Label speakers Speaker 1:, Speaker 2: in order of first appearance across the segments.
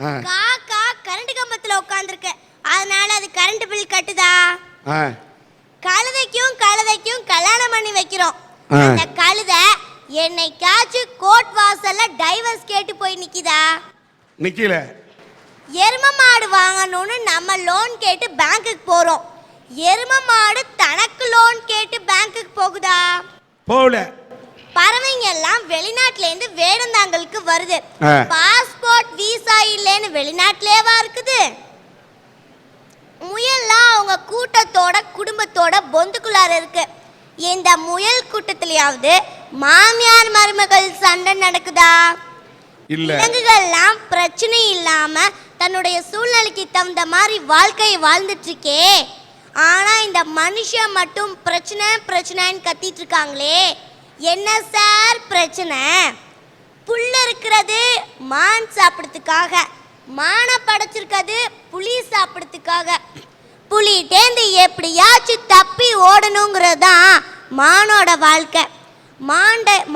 Speaker 1: காக்கா கரண்ட் கம்பத்துல உட்கார்ந்திருக்கு, அதனால அது கரண்ட் பில் கட்டுதா? கழுதைக்கும் கல்யாணம் பண்ணி வைக்கிறோம். அந்த கழுதை என்னைக்காச்சும் கோர்ட் வாசல்ல டைவர்ஸ் கேட்டு போய் நிக்குதா?
Speaker 2: நிக்கல.
Speaker 1: எரும மாடு வாங்கணும்னு நம்ம லோன் கேட்டு பேங்க்குக்கு போறோம். எரும மாடு தனக்கு லோன் கேட்டு பேங்க்குக்கு போகுதா?
Speaker 2: போகல.
Speaker 1: பறவைங்க எல்லாம் வெளிநாட்டுல இருந்து வேடந்தாங்களுக்கு வருது. பாஸ்போர்ட் விசா இல்லைன்னு வெளிநாட்டிலேவா இருக்குது? முயல்லாம் அவங்க கூட்டத்தோட குடும்பத்தோட பொந்துக்குள்ளார இருக்கு. இந்த முயல் கூட்டத்திலேயாவது மாமியார் மருமகள் சண்டை நடக்குதா? விலங்குகள்லாம் பிரச்சனை இல்லாம தன்னுடைய சூழ்நிலைக்கு தகுந்த மாதிரி வாழ்க்கையை வாழ்ந்துட்டு இருக்கே. ஆனா இந்த மனுஷன் மட்டும் பிரச்சனைன்னு கத்திட்டு இருக்காங்களே, என்ன சார் பிரச்சனை? புல்ல இருக்கிறது மான் சாப்பிடுறதுக்காக, மானை படைச்சிருக்கிறது புலி சாப்பிடுறதுக்காக. புலி தேர்ந்து எப்படியாச்சும் தப்பி ஓடணுங்கிறது தான் மானோட வாழ்க்கை.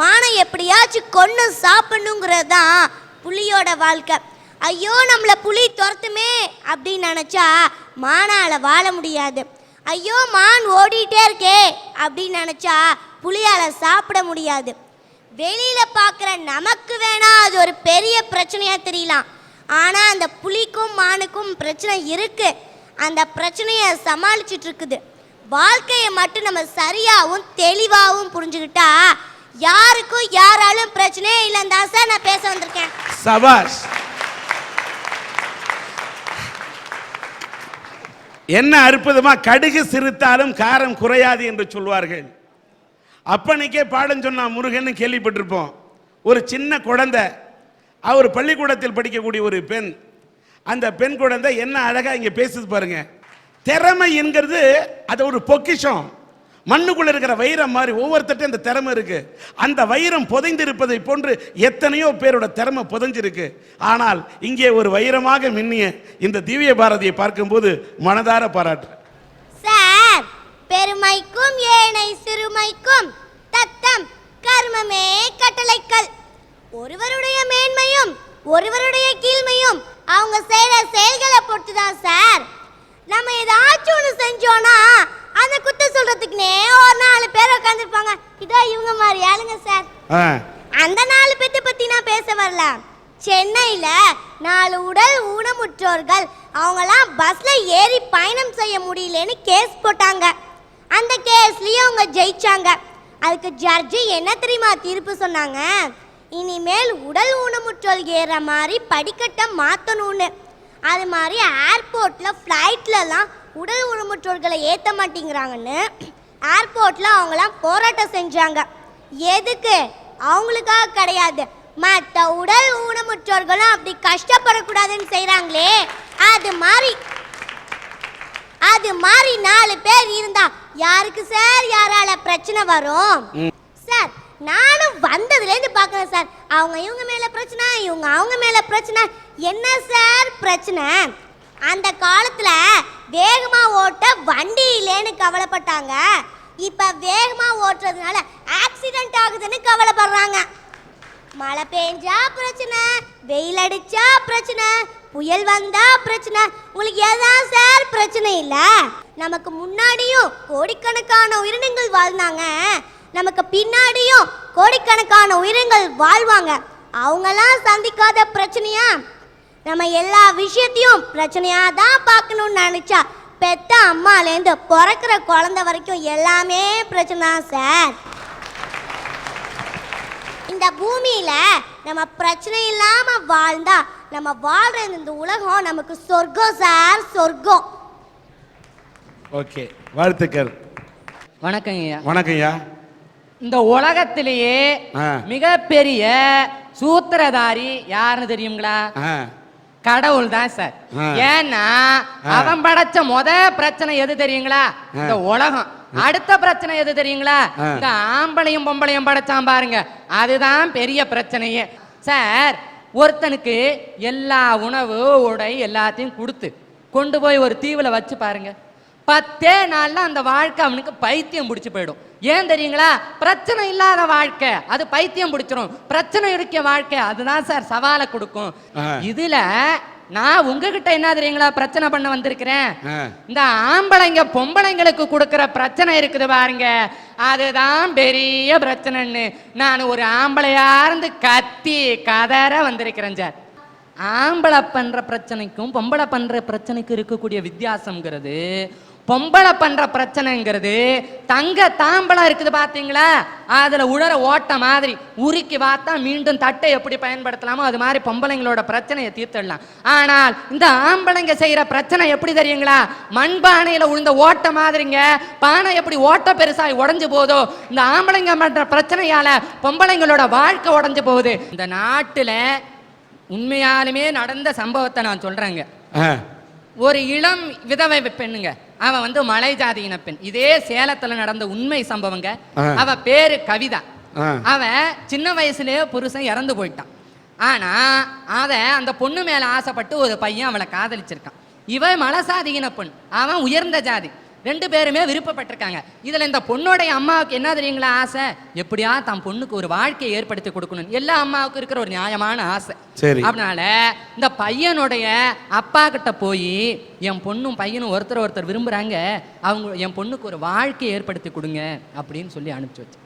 Speaker 1: மானை எப்படியாச்சும் கொன்று சாப்பிடணுங்கிறது தான் புலியோட வாழ்க்கை. ஐயோ நம்மளை புலி துரத்துமே அப்படின்னு நினச்சா மானால வாழ முடியாது. ஐயோ மான் ஓடிட்டே இருக்கே அப்படின்னு நினச்சா புலியால சாப்பிட முடியாது. வெளியில பார்க்குற நமக்கு வேணா அது ஒரு பெரிய பிரச்சனையா தெரியலாம். ஆனா அந்த புலிக்கும் மானுக்கும் பிரச்சனை இருக்கு. அந்த பிரச்சனையை சமாளிச்சுட்டு இருக்குது. வாழ்க்கையை மட்டும் நம்ம சரியாகவும் தெளிவாகவும் புரிஞ்சுக்கிட்டா யாருக்கும் யாராலும் பிரச்சனையே இல்லைன்னு தான் சார் நான் பேச வந்திருக்கேன்.
Speaker 2: சபாஷ். என்ன அற்புதமா, கடுகு சிறுத்தாலும் காரம் குறையாது என்று சொல்வார்கள். அப்பனைக்கே பாடம் சொன்னா முருகன் கேள்விப்பட்டிருப்போம். ஒரு சின்ன குழந்தை, அவர் பள்ளிக்கூடத்தில் படிக்கக்கூடிய ஒரு பெண். அந்த பெண் குழந்தை என்ன அழகா இங்க பேசுது பாருங்க. திறமை என்கிறது அது ஒரு பொக்கிஷம். மண்ணுக்குள்ள இருக்கிற வைரம் மாதிரி ஒவ்வொருத்தட்டும் அந்த திறமை இருக்கு. அந்த வைரம் புதைந்து இருப்பதை போன்று எத்தனையோ பேரோட திறமை புதைஞ்சிருக்கு. ஆனால் இங்கே ஒரு வைரமாக மின்னிய இந்த திவ்ய பாரதியை பார்க்கும்போது மனதார பாராட்டு.
Speaker 1: சார், பெருமைக்கும் ஏனை சிறுமைக்கும் தத்தம் கர்மமே கட்டளைக்கல். ஒருவருடைய மேன்மையும் ஒருவருடைய கீழ்மையும் அவங்க செய்யற செயல்களை பொறுத்து தான் சார். நம்ம ஏதாச்சும் ஒன்று செஞ்சோன்னா அந்த குத்த சொல்றதுக்குனே ஒரு 4 பேர் உட்காந்துருப்பாங்க. இதோ இவங்க மாதிரி ஆளுங்க சார். அந்த 4 பேத்தை பத்தி நான் பேச வரல. சென்னையில 4 உடல் ஊனமுற்றோர்கள் அவங்களாம் பஸ்ல ஏறி பயணம் செய்ய முடியலன்னு கேஸ் போட்டாங்க. அந்த கேஸ்லயும் அவங்க ஜெயிச்சாங்க. அதுக்கு ஜட்ஜி என்ன தெரியுமா தீர்ப்பு சொன்னாங்க? இனிமேல் உடல் ஊனமுற்றோர் ஏற மாதிரி படிக்கட்டை மாற்றணும்னு. அது மாதிரி ஏர்போர்ட்ல ஃப்ளைட்லலாம் உடல் ஊனமுற்றோர்களை ஏற்ற மாட்டேங்கிறாங்கன்னு ஏர்போர்ட்ல அவங்களாம் போராட்டம் செஞ்சாங்க. எதுக்கு? அவங்களுக்காக கிடையாது, மற்ற உடல் ஊனமுற்றோர்களும் அப்படி கஷ்டப்படக்கூடாதுன்னு செய்கிறாங்களே. அது மாதிரி 4 பேர் இருந்தா யாருக்கு சார் யாரால பிரச்சனை வரும்? சார், நானும் வந்ததுலேருந்து பார்க்குறேன் சார். அவங்க இவங்க மேலே பிரச்சனை, இவங்க அவங்க மேலே பிரச்சனை. என்ன சார் பிரச்சனை? அந்த காலத்தில் வேகமாக ஓட்ட வண்டி இல்லைன்னு கவலைப்பட்டாங்க. இப்போ வேகமாக ஓட்டுறதுனால ஆக்சிடென்ட் ஆகுதுன்னு கவலைப்படுறாங்க. மழை பெஞ்சா பிரச்சனை, வெயில் அடிச்சா பிரச்சனை, புயல் வந்தா பிரச்சனை. உங்களுக்கு எதான் சார் பிரச்சனை இல்லை? நமக்கு முன்னாடியும் கோடிக்கணக்கான உயிரினங்கள் வாழ்ந்தாங்க, நமக்கு பின்னாடியும் கோடிக்கணக்கான உயிரினங்கள் வாழ்வாங்க. அவங்கெல்லாம் சந்திக்காத பிரச்சனையா? நம்ம எல்லா விஷயத்தையும் பிரச்சனையா தான் பார்க்கணும்னு நினைச்சா பெத்த அம்மாலேருந்து பிறக்கிற குழந்தை வரைக்கும் எல்லாமே பிரச்சனை தான் சார். இந்த பூமியில நம்ம பிரச்சனை இல்லாம வாழ்ந்தா நம்ம வாழ்ற இந்த உலகம் நமக்கு சொர்க்கம் சார், சொர்க்கம்.
Speaker 2: ஓகே, வாழ்த்துக்கள்.
Speaker 3: வணக்கங்கய்யா.
Speaker 2: வணக்கம்யா.
Speaker 3: இந்த உலகத்திலேயே மிகப்பெரிய சூத்திரதாரி யாருன்னு தெரியுங்களா? கடவுள் தான் சார். ஏன்னா அவன் படைச்ச பிரச்சனை எது தெரியுங்களா? இந்த உலகம். அடுத்த பிரச்சனை எது தெரியுங்களா? இந்த ஆம்பளையும் பொம்பளையும் படைச்சான் பாருங்க, அதுதான் பெரிய பிரச்சனையே சார். ஒருத்தனுக்கு எல்லா உணவு உடை எல்லாத்தையும் கொடுத்து கொண்டு போய் ஒரு தீவுல வச்சு பாருங்க, 10 நாள்ல அந்த வாழ்க்கை அவனுக்கு பைத்தியம் பிடிச்சு போயிடும். ஏன் தெரியுங்களா? பிரச்சனை இல்லாத வாழ்க்கை அது பைத்தியம் பிடிச்சிரும். பிரச்சனை இருக்க வாழ்க்கை அதுதான் சார் சவாலை கொடுக்கும். இதுல நான் உங்ககிட்ட என்ன தெரியுங்களா பிரச்சனை பண்ண வந்திருக்கிறேன். இந்த ஆம்பளைங்க பொம்பளைங்களுக்கு கொடுக்கிற பிரச்சனை இருக்குது பாருங்க, அதுதான் பெரிய பிரச்சனைன்னு நான் ஒரு ஆம்பளையா இருந்து கத்தி கதற வந்திருக்கிறேன் சார். ஆம்பளை பண்ற பிரச்சனைக்கும் பொம்பளை பண்ற பிரச்சனைக்கும் இருக்கக்கூடிய வித்தியாசம்ங்கிறது, பொம்பளை பண்ற பிரச்சனைங்கிறது தங்க தாம்பளம் இருக்குது பாத்தீங்களா, அதுல உழற ஓட்ட மாதிரி உருக்கி பார்த்தா மீண்டும் தட்டை எப்படி பயன்படுத்தலாமோ அது மாதிரி பொம்பளைங்களோட பிரச்சனையை தீர்த்திடலாம். ஆனால் இந்த ஆம்பளைங்க செய்யற பிரச்சனை எப்படி தெரியுங்களா, மண்பானையில உழுந்த ஓட்ட மாதிரிங்க. பானை எப்படி ஓட்ட பெருசாகி உடஞ்சு போதோ, இந்த ஆம்பளைங்க பண்ற பிரச்சனையால பொம்பளைங்களோட வாழ்க்கை உடஞ்சு போகுது. இந்த நாட்டுல உண்மையாலுமே நடந்த சம்பவத்தை நான் சொல்றேங்க. ஒரு இளம் விதவை பெண்ணுங்க, அவ மலை ஜாதியின பெண். இதே சேலத்துல நடந்த உண்மை சம்பவங்க. அவ பேரு கவிதா. அவ சின்ன வயசுலயே புருஷன் இறந்து போயிட்டான். ஆனா அந்த பொண்ணு மேல ஆசைப்பட்டு ஒரு பையன் அவளை காதலிச்சிருக்கான். இவ மலசாதியின பெண், அவன் உயர்ந்த ஜாதி. 2 பேருமே விருப்பப்பட்டிருக்காங்க. இதுல இந்த பொண்ணோடைய அம்மாவுக்கு என்ன தெரியுங்களா ஆசை, எப்படியா தன் பொண்ணுக்கு ஒரு வாழ்க்கையை ஏற்படுத்தி கொடுக்கணும். எல்லா அம்மாவுக்கும் இருக்கிற ஒரு நியாயமான ஆசை. அதனால இந்த பையனுடைய அப்பா கிட்ட போய் என் பொண்ணும் பையனும் ஒருத்தர் விரும்புறாங்க, அவங்க என் பொண்ணுக்கு ஒரு வாழ்க்கையை ஏற்படுத்தி கொடுங்க அப்படின்னு சொல்லி அனுப்பிச்சு வச்சு.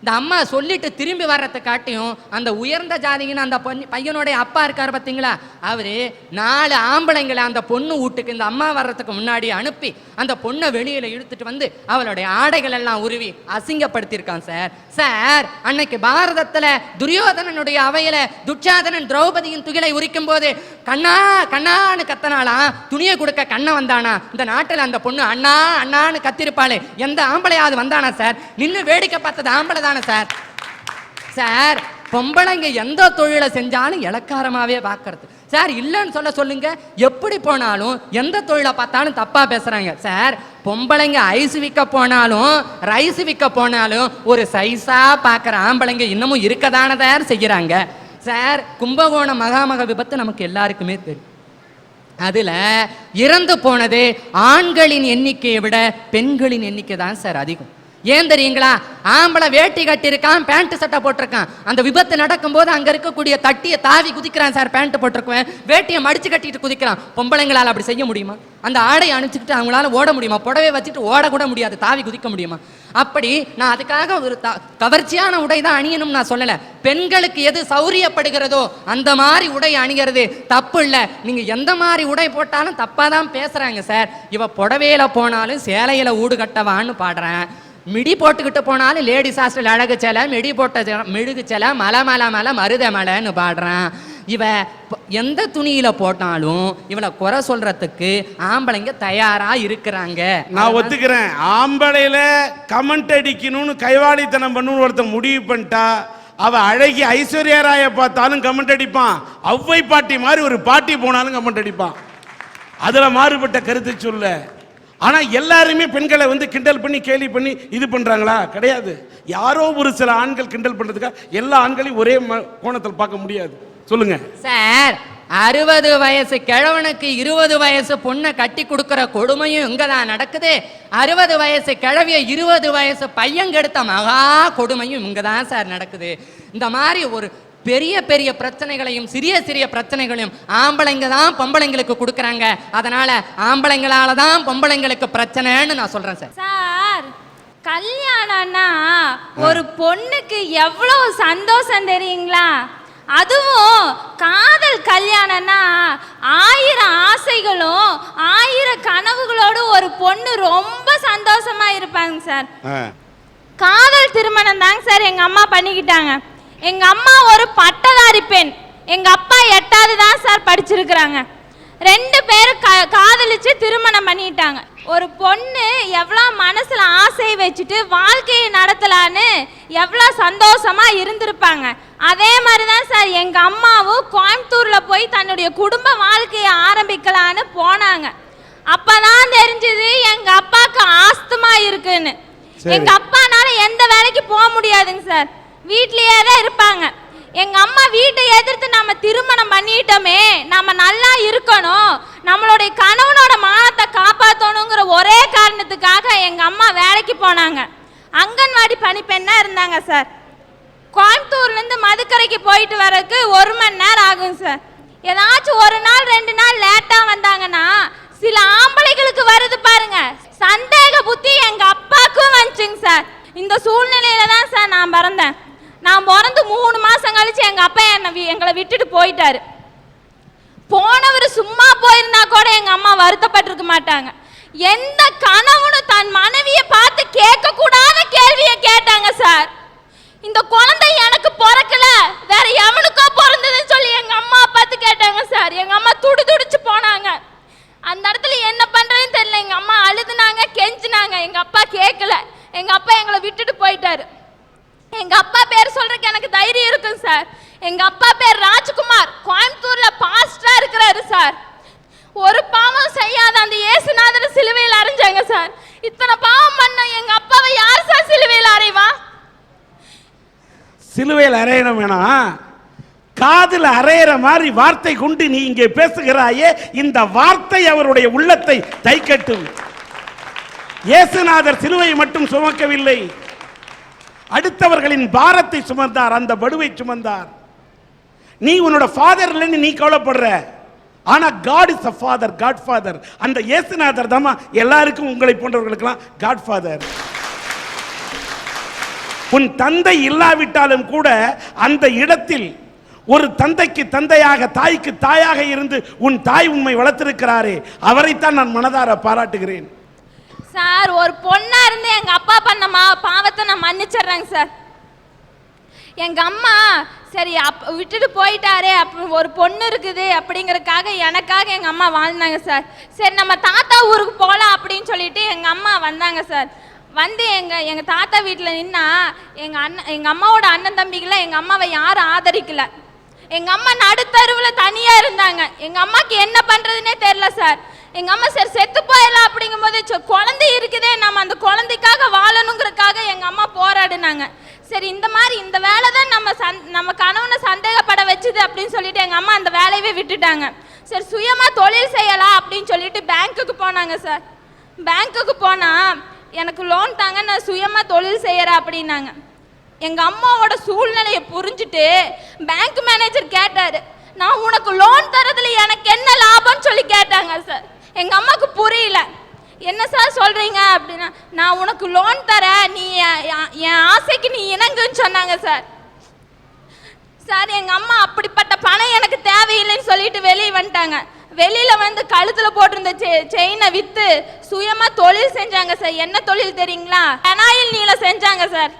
Speaker 3: இந்த அம்மா சொல்லிட்டு திரும்பி வர்றதை காட்டியும் அந்த உயர்ந்த ஜாதின்னு அந்த பையனுடைய அப்பா இருக்காரு பார்த்தீங்களா, அவரு 4 ஆம்பளைங்களை அந்த பொண்ணு வீட்டுக்கு இந்த அம்மா வர்றதுக்கு முன்னாடி அனுப்பி அந்த பொண்ணை வெளியில இழுத்துட்டு வந்து அவளுடைய ஆடைகள் எல்லாம் உருவி அசிங்கப்படுத்தியிருக்கான் சார். சார், அன்னைக்கு பாரதத்துல துரியோதனனுடைய அவையில துச்சாதனன் திரௌபதியின் துகிலை உரிக்கும் போது கண்ணா கண்ணான்னு கத்தனாலாம், துணியை கொடுக்க கண்ணை வந்தானா? இந்த நாட்டுல அந்த பொண்ணு அண்ணா அண்ணான்னு கத்திருப்பாளே, எந்த ஆம்பளையாவது வந்தானா சார்? நின்று வேடிக்கை பார்த்தது ஆம்பளை தானே சார்? சார், பொம்பளைங்க எந்த தொழிலை செஞ்சாலும் இலக்காரமாவே பார்க்கறது சார். இல்லைன்னு சொல்லுங்க, எப்படி போனாலும் எந்த தொழிலை பார்த்தாலும் தப்பா பேசுறாங்க சார். பொம்பளைங்க ஐஸ் விற்க போனாலும் ரைஸ் விற்க போனாலும் ஒரு சைஸா பார்க்குற ஆம்பளைங்க இன்னமும் இருக்கதானே சார் செய்கிறாங்க சார். கும்பகோணம் மகாமக விபத்து நமக்கு எல்லாருக்குமே தெரியும். அதுல இறந்து போனது ஆண்களின் எண்ணிக்கையை விட பெண்களின் எண்ணிக்கை தான் சார் அதிகம். ஏன் தெரியுங்களா? ஆம்பளை வேட்டி கட்டியிருக்கான், பேண்ட் சட்டை போட்டிருக்கான். அந்த விபத்து நடக்கும் போது அங்க இருக்கக்கூடிய தட்டியை தாவி குதிக்கிறான் சார். பேண்ட் போட்டிருக்குவேன், வேட்டியை மடிச்சு கட்டிட்டு குதிக்கிறான். பொம்பளைங்களால் அப்படி செய்ய முடியுமா? அந்த ஆடையை அணிச்சுக்கிட்டு அவங்களால ஓட முடியுமா? புடவை வச்சுட்டு ஓடக்கூட முடியாது, தாவி குதிக்க முடியுமா? அப்படி நான் அதுக்காக ஒரு கவர்ச்சியான உடை தான் அணியணும் நான் சொல்லலை. பெண்களுக்கு எது சௌரியப்படுகிறதோ அந்த மாதிரி உடை அணிகிறது தப்பு இல்லை. நீங்க எந்த மாதிரி உடை போட்டாலும் தப்பா தான் பேசுறாங்க சார். இவ புடவையில போனாலும் சேலையில ஊடு கட்டவான்னு பாடுறேன், மிடி போட்டுக்கிட்டு போனாலும் லேடிஸ் ஹாஸ்டல் அழகு சேலை, மிடி போட்ட மெழுகு சேலை, மலை மலை மலை மருத மலைன்னு பாடுறான். இவ எந்த துணியில போட்டாலும் இவளை குறை சொல்றதுக்கு ஆம்பளைங்க தயாரா இருக்கிறாங்க.
Speaker 2: நான் ஒத்துக்கிறேன், ஆம்பளையில கமெண்ட் அடிக்கணும்னு கைவாளித்தனம் பண்ணணும்னு ஒருத்தன் முடிவு பண்ணிட்டா அவ அழகி ஐஸ்வர்யா ராய பார்த்தாலும் கமெண்ட் அடிப்பான், அவ்வை பாட்டி மாதிரி ஒரு பாட்டி போனாலும் கமெண்ட் அடிப்பான். அதுல மாறுபட்ட கருத்து சொல்ல. ஆனா எல்லாருமே பெண்களை கிண்டல் பண்ணி கேலி பண்ணி இது பண்றாங்களா? கிடையாது. யாரோ ஒரு சில ஆண்கள் கிண்டல் பண்றதுக்காக எல்லா ஆண்களையும் ஒரே கோணத்தில் பார்க்க முடியாது. சொல்லுங்க
Speaker 3: சார். 60 வயசு கிழவனுக்கு 20 வயசு பொண்ணை கட்டி கொடுக்கிற கொடுமையும் இங்கதான் நடக்குது. 60 வயசு கிழவிய 20 வயசு பையன் கெடுத்த மகா கொடுமையும் இங்கதான் சார் நடக்குது. இந்த மாதிரி ஒரு பெரிய பெரிய பிரச்சனைகளையும் சிறிய சிறிய பிரச்சனைகளையும் ஆம்பளைங்க தான் பொம்பளைங்களுக்கு கொடுக்கறாங்க. அதனால ஆம்பளைங்களால தான் பொம்பளைங்களுக்கு பிரச்சனைன்னு நான் சொல்றேன் சார்.
Speaker 4: சார், கல்யாணம்னா ஒரு பொண்ணுக்கு எவ்வளவு சந்தோஷம் தெரியுங்களா? அதுவும் காதல் கல்யாணம்னா 1000 ஆசைகளும் 1000 கனவுகளோடு ஒரு பொண்ணு ரொம்ப சந்தோஷமா இருப்பாங்க சார். காதல் திருமணம் தாங்க சார் எங்க அம்மா பண்ணிக்கிட்டாங்க. எங்க அம்மா ஒரு பட்டதாரி பெண், எங்க அப்பா 8வது தான் சார் படிச்சிருக்கிறாங்க. 2 பேரும் காதலிச்சு திருமணம் பண்ணிட்டாங்க. ஒரு பொண்ணு எவ்வளோ மனசுல ஆசையை வச்சுட்டு வாழ்க்கையை நடத்தலான்னு எவ்வளோ சந்தோஷமா இருந்திருப்பாங்க. அதே மாதிரி தான் சார் எங்க அம்மாவும் கோயம்புத்தூர்ல போய் தன்னுடைய குடும்ப வாழ்க்கையை ஆரம்பிக்கலான்னு போனாங்க. அப்பதான் தெரிஞ்சது எங்க அப்பாவுக்கு ஆஸ்துமா இருக்குன்னு. எங்க அப்பானால எந்த வேலைக்கு போக முடியாதுங்க சார், வீட்லயே தான் இருப்பாங்க. எங்க அம்மா வீட்டை எதிர்த்து நம்ம திருமணம் பண்ணிட்டோமே, நம்ம நல்லா இருக்கணும், நம்மளுடைய கணவனோட மானத்தை காப்பாற்றணுங்கிற ஒரே காரணம் போனாங்க. அங்கன்வாடி பணிப்பெண்ணா இருந்தாங்க சார். கோயம்புத்தூர்லேருந்து மதுக்கரைக்கு போயிட்டு வரதுக்கு 1 மணி நேரம் ஆகும் சார். ஏதாச்சும் ஒரு நாள் 2 நாள் லேட்டாக வந்தாங்கன்னா சில ஆம்பளைகளுக்கு வருது பாருங்க சந்தேக புத்தி, எங்க அப்பாவுக்கும் வந்துச்சுங்க சார். இந்த சூழ்நிலையில தான் சார் நான் பிறந்தேன். நான் பிறந்து 3 மாசம் கழிச்சு எங்க அப்பா எங்களை விட்டுட்டு போயிட்டாரு. போனவர் சும்மா போயிருந்தா கூட எங்க அம்மா வருத்தப்பட்டிருக்க மாட்டாங்க. எந்த கணவனும் தன் மனைவியை பார்த்து கேட்க கூடாத கேள்வியை கேட்டாங்க சார். இந்த குழந்தை எனக்கு பிறக்கல, வேற எவனுக்கோ பிறந்ததுன்னு சொல்லி எங்க அம்மா பார்த்து கேட்டாங்க சார். எங்க அம்மா துடிச்சு போனாங்க. அந்த இடத்துல என்ன பண்றதுன்னு தெரியல. எங்க அம்மா அழுதுனாங்க, கெஞ்சினாங்க. எங்க அப்பா கேட்கல. எங்க அப்பா எங்களை விட்டுட்டு போயிட்டாரு. எங்க அப்பா பேர் சொல்றதுக்கு எனக்கு தைரியம் இருக்குங்க சார். எங்க அப்பா பேர் ராஜ்குமார். கோயம்புத்தூர்ல பாஸ்டரா இருக்கிறாரு சார். ஒரு பாவம் செய்யாத அந்த இயேசுநாதர் சிலுவையில் அறைஞ்சாங்க சார். இத்தனை பாவம் பண்ண எங்க அப்பாவை யார் சார் சிலுவையில் அறைவா?
Speaker 2: சிலுவையில் அறையணும் வேணாம், காதில் அறையிற மாதிரி வார்த்தை கொண்டு நீ இங்கே பேசுகிறாயே, இந்த வார்த்தை அவருடைய உள்ளத்தை தைக்கட்டும். இயேசுநாதர் சிலுவையை மட்டும் சுமக்கவில்லை, அடுத்தவர்களின் பாரத்தை சுமந்தார், அந்த படுவை சுமந்தார். நீ உன்னோட ஃபாதர் இல்லைன்னு நீ கவலைப்படுற, ஆனா God is a father, God father. அந்த இயேசுநாதர் தான் எல்லாருக்கும், உங்களை போன்றவர்களுக்கெல்லாம் காட் ஃபாதர். உன் தந்தை இல்லாவிட்டாலும் கூட அந்த இடத்தில் ஒரு தந்தைக்கு தந்தையாக, தாய்க்கு தாயாக இருந்து உன் தாய் உண்மை வளர்த்திருக்கிறாரே, அவரைத்தான் நான் மனதார பாராட்டுகிறேன்
Speaker 4: சார். ஒரு பொண்ணா இருந்து எங்க அப்பா பண்ண பாவத்தை நான் மன்னிச்சிடுறேங்க சார். எங்க அம்மா சரி விட்டுட்டு போயிட்டாரே, ஒரு பொண்ணு இருக்குது அப்படிங்கறதுக்காக எனக்காக எங்க அம்மா வாழ்ந்தாங்க சார். சரி நம்ம தாத்தா ஊருக்கு போகலாம் அப்படின்னு சொல்லிட்டு எங்க அம்மா வந்தாங்க சார். வந்து எங்க தாத்தா வீட்டில் நின்னா எங்க அம்மாவோட அண்ணன் தம்பிகளை எங்க அம்மாவை யாரும் ஆதரிக்கல. எங்க அம்மா நடுத்தருவில் தனியா இருந்தாங்க. எங்க அம்மாக்கு என்ன பண்றதுன்னே தெரியல சார். எங்க அம்மா சரி செத்து போயிடலாம் அப்படிங்கும் போது குழந்தை இருக்குதே, நம்ம அந்த குழந்தைக்காக வாழணுங்கிறதுக்காக எங்க அம்மா போராடினாங்க. சரி இந்த வேலை தான் நம்ம கணவனை சந்தேகப்பட வச்சுது அப்படின்னு சொல்லிட்டு எங்க அம்மா அந்த வேலையவே விட்டுட்டாங்க. சரி சுயமா தொழில் செய்யலாம் அப்படின்னு சொல்லிட்டு பேங்க்குக்கு போனாங்க சார். பேங்க்குக்கு போனா எனக்கு லோன் தாங்க, நான் சுயமா தொழில் செய்யறேன் அப்படின்னாங்க. எங்க அம்மாவோட சூழ்நிலையை புரிஞ்சுட்டு பேங்க் மேனேஜர் கேட்டாரு, நான் உனக்கு லோன் தரதுல எனக்கு என்ன லாபம்னு சொல்லி கேட்டாங்க சார். எங்க அம்மாவுக்கு புரியல. என்ன சார் சொல்றீங்க அப்படின்னா, நான் உனக்கு லோன் தரேன், நீ என் ஆசைக்கு நீ இணங்குன்னு சொன்னாங்க சார். சார் எங்க அம்மா அப்படிப்பட்ட பணம் எனக்கு தேவையில்லைன்னு சொல்லிட்டு வெளியே வந்துட்டாங்க. வெளியில வந்து கழுத்துல போட்டிருந்த செயினை வித்து சுயமா தொழில் செஞ்சாங்க சார். என்ன தொழில் தெரியுங்களா? பெனாயில் நீல செஞ்சாங்க சார்.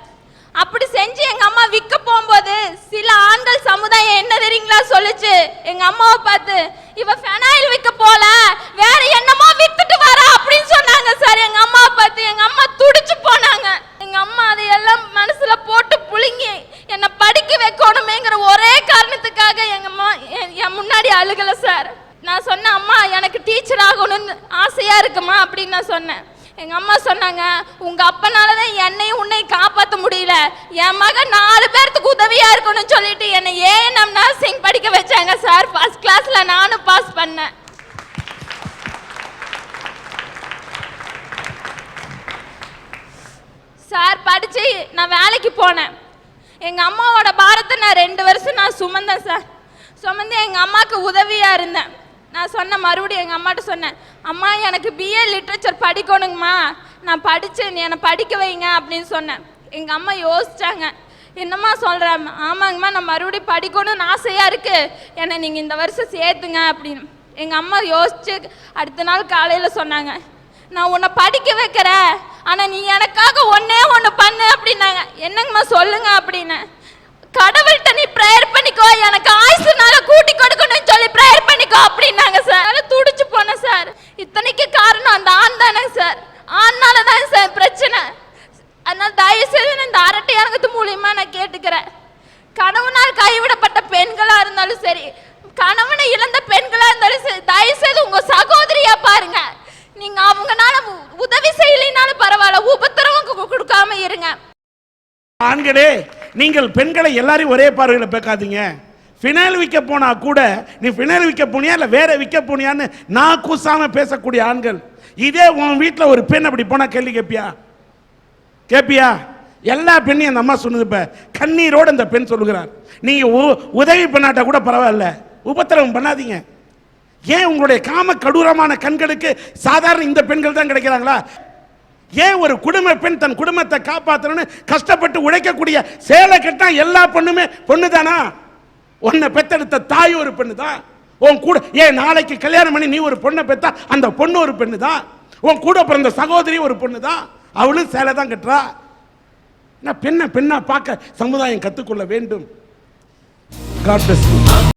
Speaker 4: அப்படி செஞ்சு எங்க அம்மா விற்க போகும்போது சில ஆண்கள் சமுதாயம் என்ன தெரியுங்களா சொல்லுச்சு எங்க அம்மாவை பார்த்து, இவ பெனாயில் விற்க போல வேற என்னமோ வித்துட்டு வர அப்படின்னு சொன்னாங்க சார். எங்க அம்மாவை பார்த்து எங்க அம்மா துடிச்சு போனாங்க. எங்க அம்மா அதையெல்லாம் மனசுல போட்டு புழுங்கி என்னை படிக்க வைக்கணுமேங்கிற ஒரே காரணத்துக்காக எங்க அம்மா என் முன்னாடி அழுகல சார். நான் சொன்னேன், அம்மா எனக்கு டீச்சர் ஆகணும்னு ஆசையா இருக்குமா அப்படின்னு நான் சொன்னேன். எங்க அம்மா சொன்னாங்க, உங்க அப்பனாலதான் என்னையும் உன்னையும் காப்பாற்ற முடியல, என் மகன் 4 பேர்த்துக்கு உதவியா இருக்கணும்னு சொல்லிட்டு என்னை ஏஎன்எம் நர்சிங் படிக்க வச்சாங்க சார். ஃபர்ஸ்ட் கிளாஸ்ல நானும் பாஸ் பண்ணேன் சார். படிச்சு நான் வேலைக்கு போனேன். எங்க அம்மாவோட பாரத்தை நான் 2 வருஷம் நான் சுமந்தேன் சார். சுமந்து எங்க அம்மாவுக்கு உதவியா இருந்தேன். நான் சொன்ன மறுபடியும் எங்கள் அம்மாட்ட சொன்னேன், அம்மா எனக்கு பிஏ லிட்ரேச்சர் படிக்கணுங்கம்மா, நான் படித்து என்னை படிக்க வைங்க அப்படின்னு சொன்னேன். எங்கள் அம்மா யோசிச்சாங்க, என்னம்மா சொல்கிறேன்? ஆமாங்கம்மா நான் மறுபடியும் படிக்கணும்னு ஆசையாக இருக்குது, என்னை நீங்கள் இந்த வருஷம் சேர்த்துங்க அப்படின்னு. எங்கள் அம்மா யோசிச்சு அடுத்த நாள் காலையில் சொன்னாங்க, நான் உன்னை படிக்க வைக்கிறேன், ஆனால் நீ எனக்காக ஒன்று பண்ணு அப்படின்னாங்க. என்னங்கம்மா சொல்லுங்க அப்படின்னு. கடவுள்கிட்ட நீ ப்ரேயர் பண்ணிக்கோ, எனக்கு ஆயுசுனால கூட்டி கொடுக்கணும்னு சொல்லி ப்ரேயர் பண்ணிக்கோ அப்படின்னாங்க சார். அதில் துடிச்சு போனேன் சார். இத்தனைக்கு காரணம் அந்த ஆண் தானே சார், ஆண்னால தான் சார் பிரச்சனை. அதனால தயவு செய்து இந்த அரட்டை அரங்கத்து மூலியமா நான் கேட்டுக்கிறேன், கணவனால் கைவிடப்பட்ட பெண்களா இருந்தாலும் சரி, கணவனை இழந்த பெண்களா இருந்தாலும் சரி, தயவு செய்து உங்க சகோதரியா பாருங்க. நீங்க அவங்கனால உதவி செய்யலைனாலும் பரவாயில்ல, உபத்திரவம் கொடுக்காம இருங்க.
Speaker 2: ஆண்களே, நீங்கள் பெண்களை எல்லாரையும் ஒரே பார்வையில் பேக்காதீங்க. ஃபினைல் விற்க போனா கூட நீ ஃபினைல் விற்க போனியா இல்லை வேற விற்க போனியான்னு நான் கூசாம பேசக்கூடிய ஆண்கள். இதே உன் வீட்டில் ஒரு பெண் அப்படி போனா கேள்வி கேட்பியா? கேப்பியா? எல்லா பெண்ணையும் அந்த அம்மா சொன்னது. இப்ப கண்ணீரோடு அந்த பெண் சொல்லுகிறார், நீங்க உதவி பண்ணாட்டா கூட பரவாயில்ல, உபத்திரவம் பண்ணாதீங்க. ஏன் உங்களுடைய காம கடூரமான கண்களுக்கு சாதாரண இந்த பெண்கள் தான் கிடைக்கிறாங்களா? ஏன் ஒரு குடும்ப பெண் தன் குடும்பத்தை காப்பாற்றணும்னு கஷ்டப்பட்டு உழைக்கக்கூடிய சேலை கட்டினா எல்லா பொண்ணுமே பொண்ணு தானா? உன்னை பெத்தெடுத்த தாய் ஒரு பெண்ணு தான். உன் கூட ஏன் நாளைக்கு கல்யாணம் பண்ணி நீ ஒரு பொண்ணை பெத்தா அந்த பொண்ணு ஒரு பெண்ணு தான். உன் கூட பிறந்த சகோதரி ஒரு பொண்ணு தான், அவளும் சேலை தான் கட்டுறா. பெண்ணை பெண்ணா பார்க்க சமுதாயம் கற்றுக்கொள்ள வேண்டும். God bless you.